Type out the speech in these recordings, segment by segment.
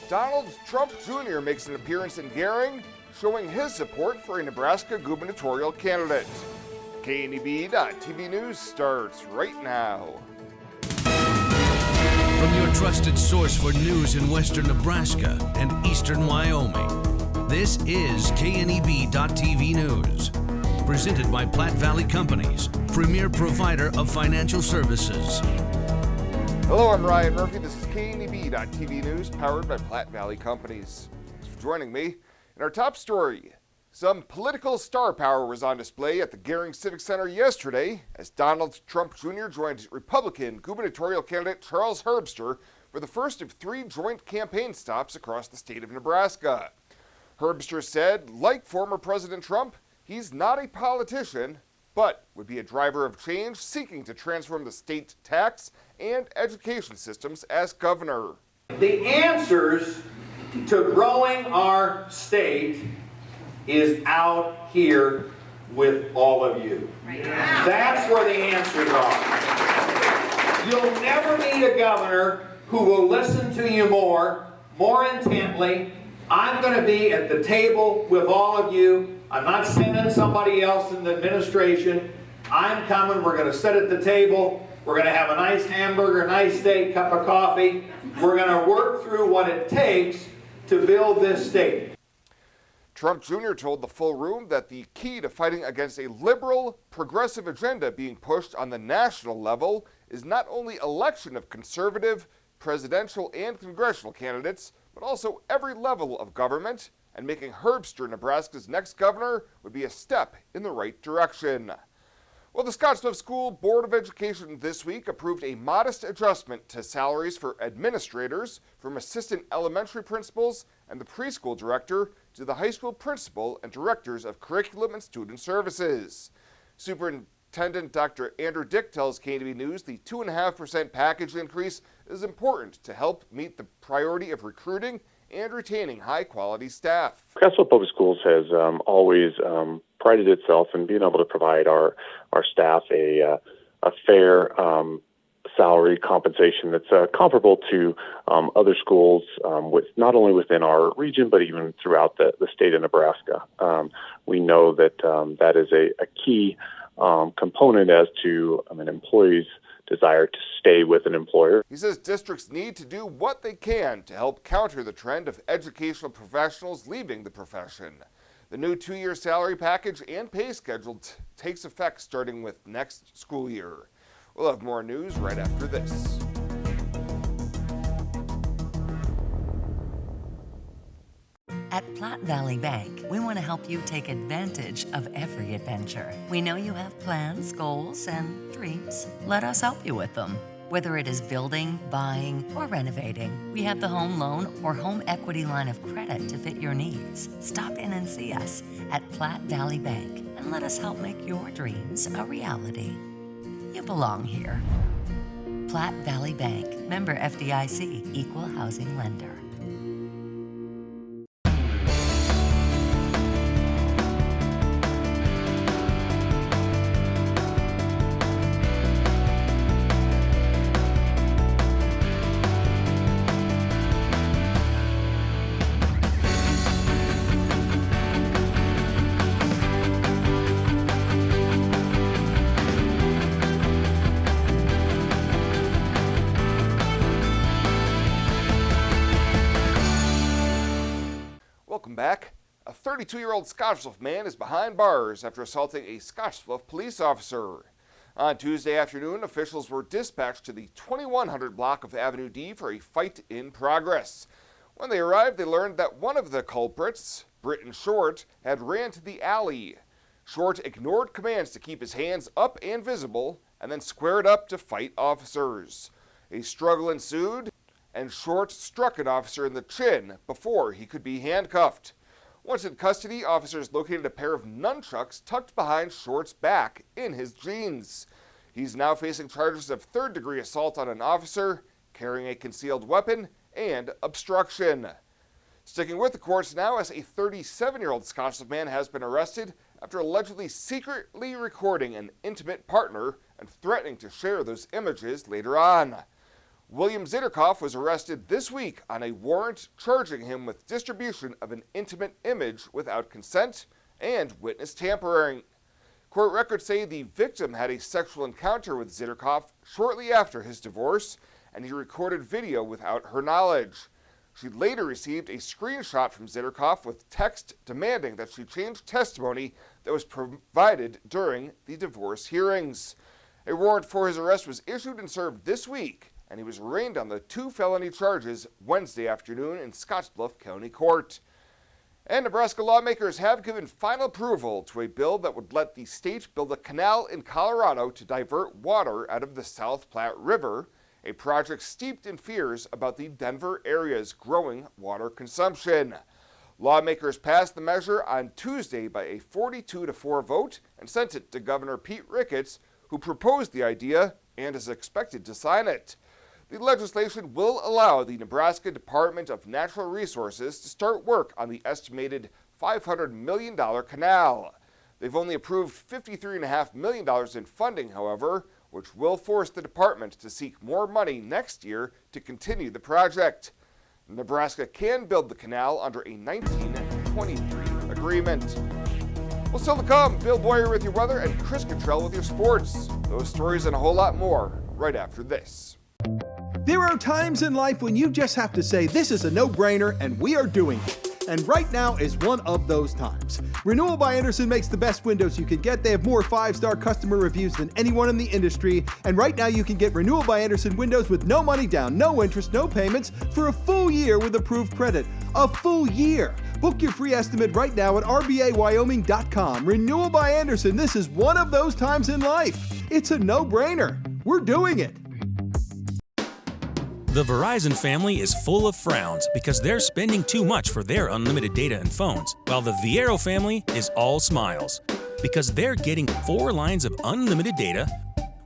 Donald Trump Jr. makes an appearance in Gering, showing his support for a Nebraska gubernatorial candidate. KNEB.TV News starts right now. From your trusted source for news in western Nebraska and eastern Wyoming, this is KNEB.TV News. Presented by Platte Valley Companies, premier provider of financial services. Hello, I'm Ryan Murphy. This is KNEB.TV News, powered by Platte Valley Companies. Thanks for joining me. In our top story, some political star power was on display at the Gering Civic Center yesterday as Donald Trump Jr. joined Republican gubernatorial candidate Charles Herbster for the first of 3 joint campaign stops across the state of Nebraska. Herbster said, like former President Trump, he's not a politician, but would be a driver of change seeking to transform the state tax and education systems as governor. The answers to growing our state is out here with all of you. That's where the answers are. You'll never meet a governor who will listen to you more intently. I'm going to be at the table with all of you. I'm not sending somebody else in the administration. I'm coming. We're going to sit at the table. We're going to have a nice hamburger, nice steak, cup of coffee. We're going to work through what it takes to build this state. Trump Jr. told the full room that the key to fighting against a liberal, progressive agenda being pushed on the national level is not only election of conservative, presidential, and congressional candidates, but also every level of government, and making Herbster Nebraska's next governor would be a step in the right direction. Well, the Scottsbluff School Board of Education this week approved a modest adjustment to salaries for administrators, from assistant elementary principals and the preschool director to the high school principal and directors of curriculum and student services. Superintendent Dr. Andrew Dick tells KNEB News the 2.5% package increase is important to help meet the priority of recruiting and retaining high-quality staff. Scottsbluff Public Schools has always prided itself in being able to provide our staff a fair salary compensation that's comparable to other schools, with not only within our region but even throughout the state of Nebraska. We know that that is a key component as to an employee's desire to stay with an employer. He says districts need to do what they can to help counter the trend of educational professionals leaving the profession. The new 2-year salary package and pay schedule takes effect starting with next school year. We'll have more news right after this. At Platte Valley Bank, we want to help you take advantage of every adventure. We know you have plans, goals, and dreams. Let us help you with them. Whether it is building, buying, or renovating, we have the home loan or home equity line of credit to fit your needs. Stop in and see us at Platte Valley Bank and let us help make your dreams a reality. You belong here. Platte Valley Bank, member FDIC, equal housing lender. Welcome back. A 32-year-old Scottsbluff man is behind bars after assaulting a Scottsbluff police officer. On Tuesday afternoon, officials were dispatched to the 2100 block of Avenue D for a fight in progress. When they arrived, they learned that one of the culprits, Britton Short, had ran to the alley. Short ignored commands to keep his hands up and visible, and then squared up to fight officers. A struggle ensued, and Short struck an officer in the chin before he could be handcuffed. Once in custody, officers located a pair of nunchucks tucked behind Short's back in his jeans. He's now facing charges of third-degree assault on an officer, carrying a concealed weapon, and obstruction. Sticking with the courts now, as a 37-year-old Scottsbluff man has been arrested after allegedly secretly recording an intimate partner and threatening to share those images later on. William Zitterkoff was arrested this week on a warrant charging him with distribution of an intimate image without consent and witness tampering. Court records say the victim had a sexual encounter with Zitterkoff shortly after his divorce, and he recorded video without her knowledge. She later received a screenshot from Zitterkoff with text demanding that she change testimony that was provided during the divorce hearings. A warrant for his arrest was issued and served this week, and he was arraigned on the 2 felony charges Wednesday afternoon in Scottsbluff County Court. And Nebraska lawmakers have given final approval to a bill that would let the state build a canal in Colorado to divert water out of the South Platte River, a project steeped in fears about the Denver area's growing water consumption. Lawmakers passed the measure on Tuesday by a 42-4 vote and sent it to Governor Pete Ricketts, who proposed the idea and is expected to sign it. The legislation will allow the Nebraska Department of Natural Resources to start work on the estimated $500 million canal. They've only approved $53.5 million in funding, however, which will force the department to seek more money next year to continue the project. Nebraska can build the canal under a 1923 agreement. Well, still to come, Bill Boyer with your weather and Chris Cottrell with your sports. Those stories and a whole lot more right after this. There are times in life when you just have to say, this is a no-brainer, and we are doing it. And right now is one of those times. Renewal by Andersen makes the best windows you can get. They have more 5-star customer reviews than anyone in the industry. And right now you can get Renewal by Andersen windows with no money down, no interest, no payments for a full year with approved credit. A full year. Book your free estimate right now at rbawyoming.com. Renewal by Andersen, this is one of those times in life. It's a no-brainer. We're doing it. The Verizon family is full of frowns because they're spending too much for their unlimited data and phones, while the Viero family is all smiles because they're getting 4 lines of unlimited data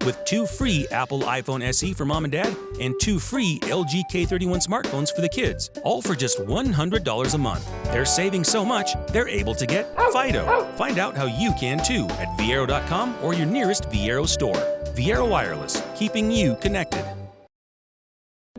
with 2 free Apple iPhone SE for mom and dad and 2 free LG K31 smartphones for the kids, all for just $100 a month. They're saving so much, they're able to get Fido. Find out how you can too at Viero.com or your nearest Viero store. Viero Wireless, keeping you connected.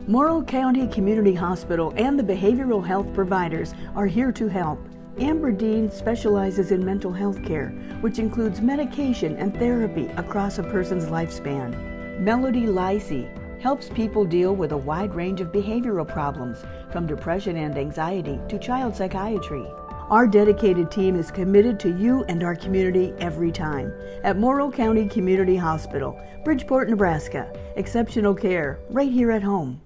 Morrill County Community Hospital and the behavioral health providers are here to help. Amber Dean specializes in mental health care, which includes medication and therapy across a person's lifespan. Melody Lacey helps people deal with a wide range of behavioral problems, from depression and anxiety to child psychiatry. Our dedicated team is committed to you and our community every time. At Morrill County Community Hospital, Bridgeport, Nebraska. Exceptional care right here at home.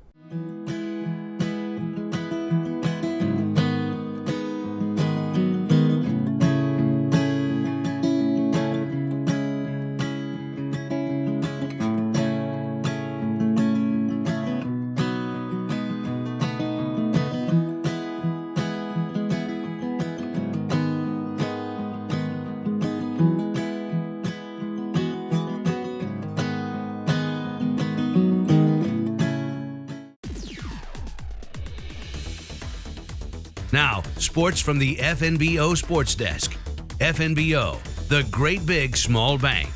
Now, sports from the FNBO Sports Desk. FNBO, the great big small bank.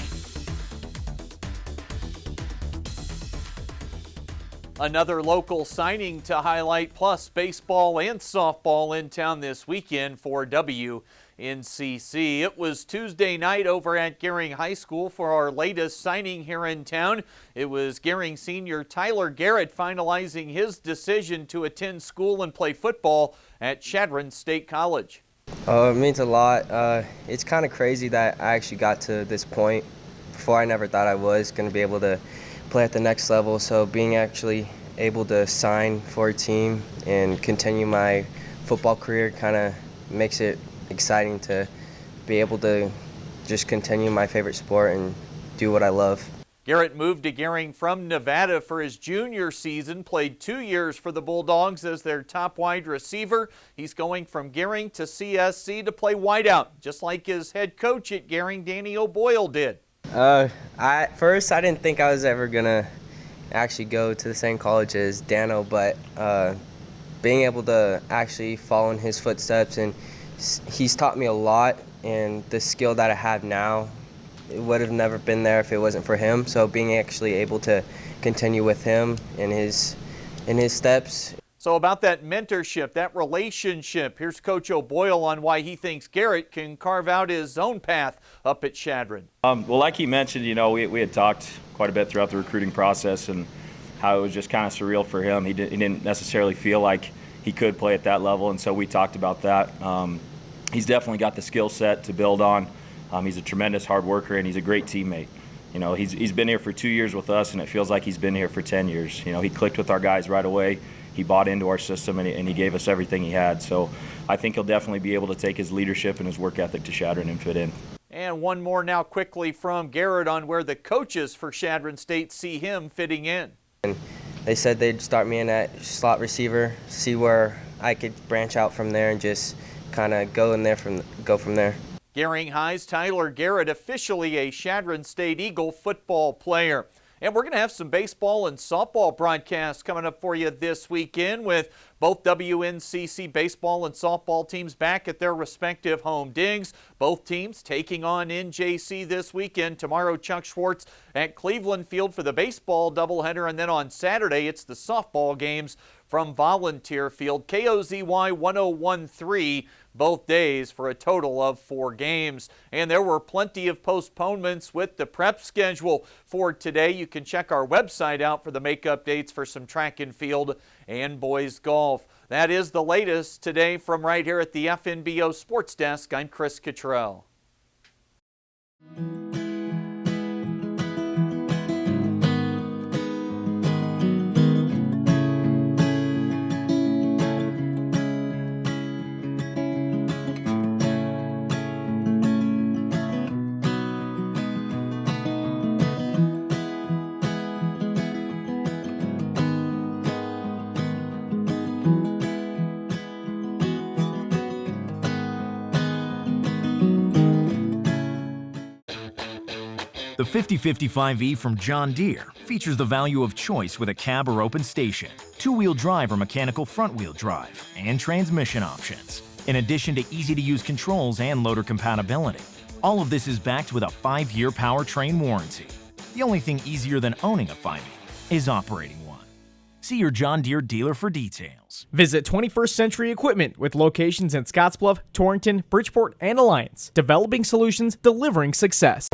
Another local signing to highlight, plus baseball and softball in town this weekend for WNCC. It was Tuesday night over at Gering High School for our latest signing here in town. It was Gering senior Tyler Garrett finalizing his decision to attend school and play football at Chadron State College. It means a lot. It's kind of crazy that I actually got to this point. Before, I never thought I was going to be able to play at the next level, so being actually able to sign for a team and continue my football career kind of makes it exciting to be able to just continue my favorite sport and do what I love. Garrett moved to Gering from Nevada for his junior season, played 2 years for the Bulldogs as their top wide receiver. He's going from Gering to CSC to play wideout, just like his head coach at Gering, Danny O'Boyle, did. At first, I didn't think I was ever going to actually go to the same college as Dano, but being able to actually follow in his footsteps, and he's taught me a lot, and the skill that I have now, it would have never been there if it wasn't for him. So being actually able to continue with him in his steps. So about that mentorship, that relationship, here's Coach O'Boyle on why he thinks Garrett can carve out his own path up at Chadron. Well, like he mentioned, we had talked quite a bit throughout the recruiting process and how it was just kind of surreal for him. He didn't necessarily feel like he could play at that level, and so we talked about that. He's definitely got the skill set to build on. He's a tremendous hard worker, and he's a great teammate. He's been here for 2 years with us, and it feels like he's been here for 10 years. He clicked with our guys right away. He bought into our system, and he gave us everything he had. So I think he'll definitely be able to take his leadership and his work ethic to Chadron and fit in. And one more now quickly from Garrett on where the coaches for Chadron State see him fitting in. And they said they'd start me in at slot receiver, see where I could branch out from there and just kind of go from there. Gering High's Tyler Garrett, officially a Chadron State Eagle football player. And we're going to have some baseball and softball broadcasts coming up for you this weekend with both WNCC baseball and softball teams back at their respective home digs. Both teams taking on NJC this weekend. Tomorrow, Chuck Schwartz at Cleveland Field for the baseball doubleheader. And then on Saturday, it's the softball games from Volunteer Field. KOZY 1013 both days for a total of 4 games. And there were plenty of postponements with the prep schedule for today. You can check our website out for the makeup dates for some track and field and boys golf. That is the latest today from right here at the FNBO Sports Desk. I'm Chris Cottrell. The 5055E from John Deere features the value of choice with a cab or open station, two-wheel drive or mechanical front-wheel drive, and transmission options. In addition to easy-to-use controls and loader compatibility, all of this is backed with a 5-year powertrain warranty. The only thing easier than owning a 5E is operating one. See your John Deere dealer for details. Visit 21st Century Equipment with locations in Scottsbluff, Torrington, Bridgeport, and Alliance. Developing solutions, delivering success.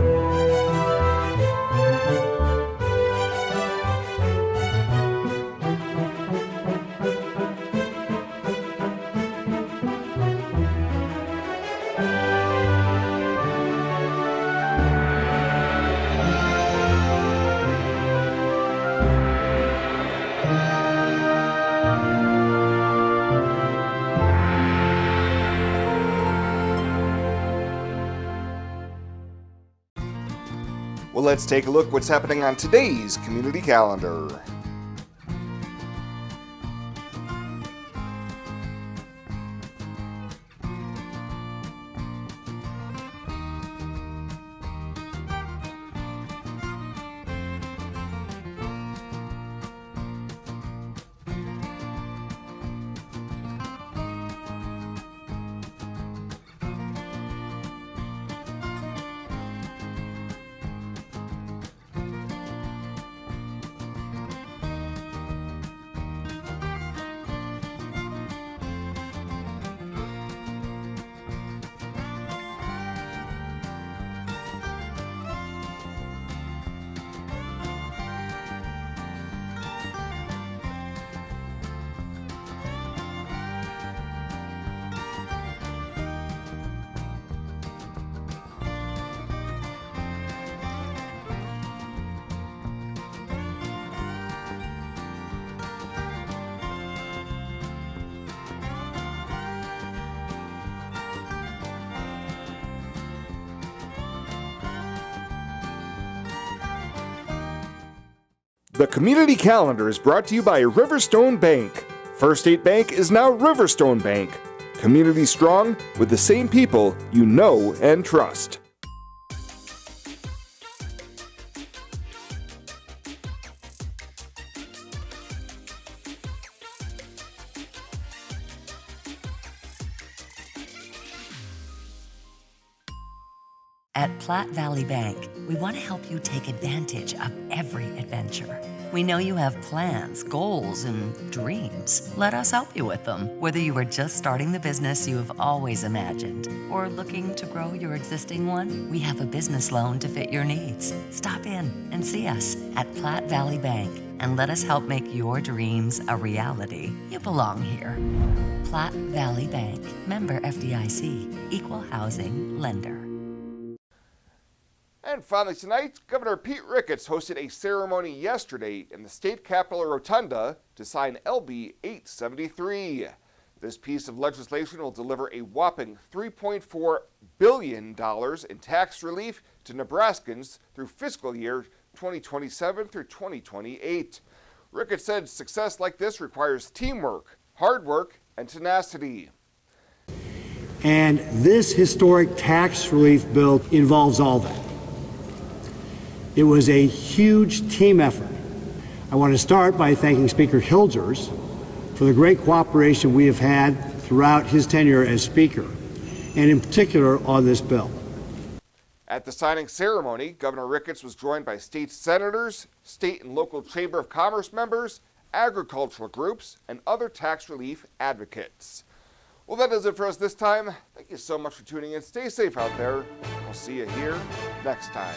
Well, let's take a look what's happening on today's community calendar. The community calendar is brought to you by Riverstone Bank. First State Bank is now Riverstone Bank. Community strong with the same people you know and trust. At Platte Valley Bank, we want to help you take advantage of every adventure. We know you have plans, goals, and dreams. Let us help you with them. Whether you are just starting the business you have always imagined or looking to grow your existing one, we have a business loan to fit your needs. Stop in and see us at Platte Valley Bank and let us help make your dreams a reality. You belong here. Platte Valley Bank, member FDIC, equal housing lender. And finally tonight, Governor Pete Ricketts hosted a ceremony yesterday in the state capitol rotunda to sign LB 873. This piece of legislation will deliver a whopping $3.4 billion in tax relief to Nebraskans through fiscal year 2027 through 2028. Ricketts said success like this requires teamwork, hard work, and tenacity. And this historic tax relief bill involves all that. It was a huge team effort. I want to start by thanking Speaker Hilgers for the great cooperation we have had throughout his tenure as Speaker, and in particular on this bill. At the signing ceremony, Governor Ricketts was joined by state senators, state and local Chamber of Commerce members, agricultural groups, and other tax relief advocates. Well, that does it for us this time. Thank you so much for tuning in. Stay safe out there. We'll see you here next time.